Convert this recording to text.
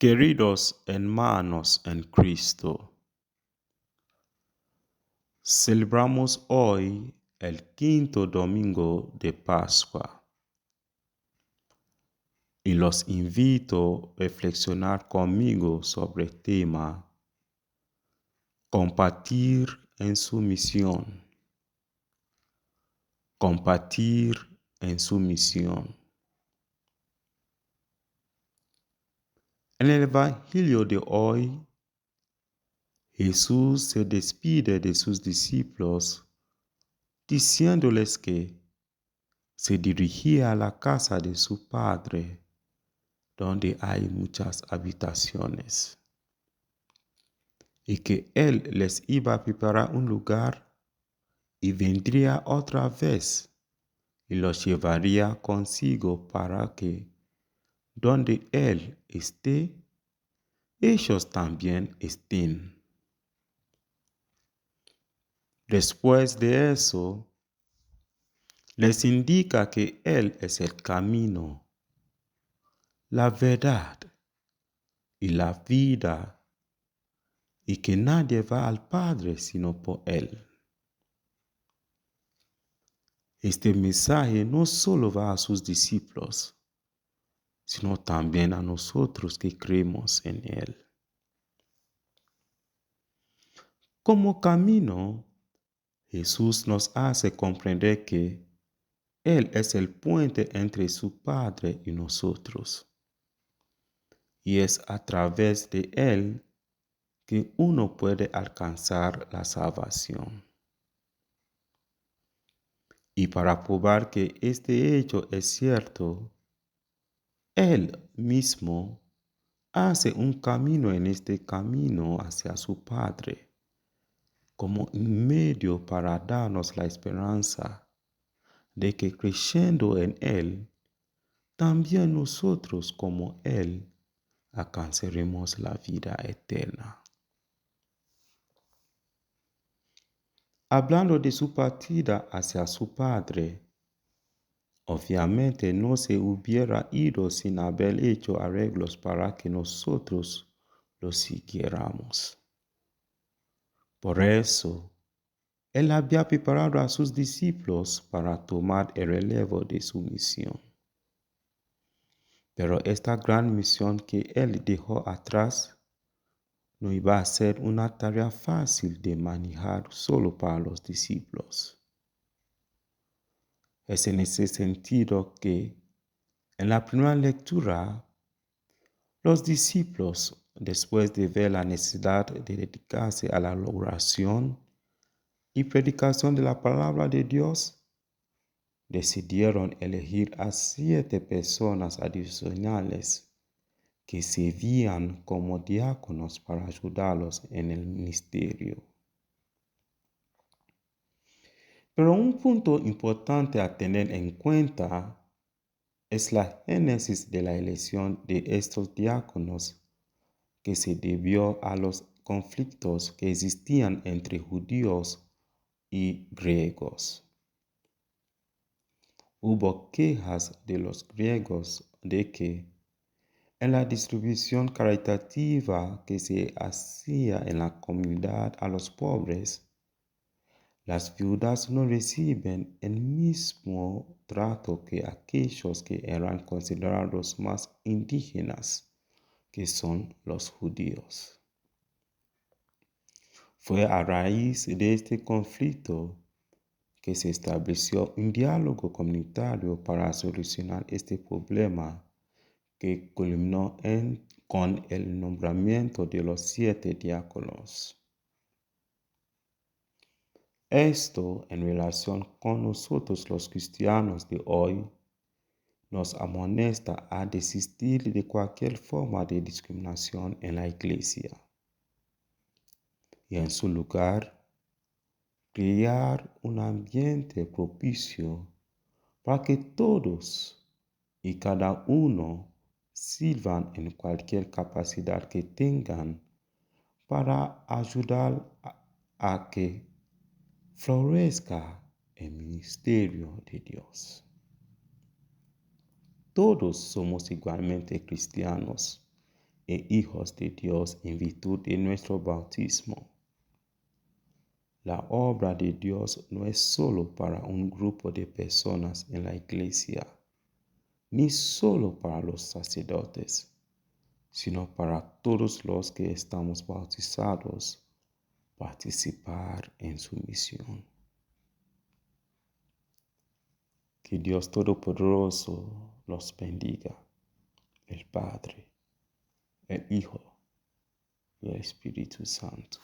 Queridos hermanos en Cristo, celebramos hoy el quinto domingo de Pascua y los invito a reflexionar conmigo sobre el tema compartir en su misión. Compartir en su misión. En el Evangelio de hoy, Jesús se despide de sus discípulos diciéndoles que se dirigía a la casa de su Padre, donde hay muchas habitaciones, y que Él les iba a preparar un lugar y vendría otra vez y los llevaría consigo para que, donde Él esté, ellos también estén. Después de eso, les indica que Él es el camino, la verdad y la vida, y que nadie va al Padre sino por Él. Este mensaje no solo va a sus discípulos, sino también a nosotros que creemos en Él. Como camino, Jesús nos hace comprender que Él es el puente entre su Padre y nosotros. Y es a través de Él que uno puede alcanzar la salvación. Y para probar que este hecho es cierto, Él mismo hace un camino en este camino hacia su Padre, como un medio para darnos la esperanza de que creyendo en Él, también nosotros como Él alcanzaremos la vida eterna. Hablando de su partida hacia su Padre, obviamente no se hubiera ido sin haber hecho arreglos para que nosotros lo siguiéramos. Por eso, Él había preparado a sus discípulos para tomar el relevo de su misión. Pero esta gran misión que Él dejó atrás no iba a ser una tarea fácil de manejar solo para los discípulos. Es en ese sentido que en la primera lectura, los discípulos, después de ver la necesidad de dedicarse a la oración y predicación de la palabra de Dios, decidieron elegir a 7 personas adicionales que servían como diáconos para ayudarlos en el ministerio. Pero un punto importante a tener en cuenta es la génesis de la elección de estos diáconos, que se debió a los conflictos que existían entre judíos y griegos. Hubo quejas de los griegos de que en la distribución caritativa que se hacía en la comunidad a los pobres, las viudas no reciben el mismo trato que aquellos que eran considerados más indígenas, que son los judíos. Fue a raíz de este conflicto que se estableció un diálogo comunitario para solucionar este problema, que culminó con el nombramiento de los 7 diáconos. Esto, en relación con nosotros los cristianos de hoy, nos amonesta a desistir de cualquier forma de discriminación en la Iglesia y en su lugar crear un ambiente propicio para que todos y cada uno sirvan en cualquier capacidad que tengan para ayudar a que florezca el ministerio de Dios. Todos somos igualmente cristianos e hijos de Dios en virtud de nuestro bautismo. La obra de Dios no es solo para un grupo de personas en la iglesia, ni solo para los sacerdotes, sino para todos los que estamos bautizados, participar en su misión. Que Dios Todopoderoso los bendiga, el Padre, el Hijo y el Espíritu Santo.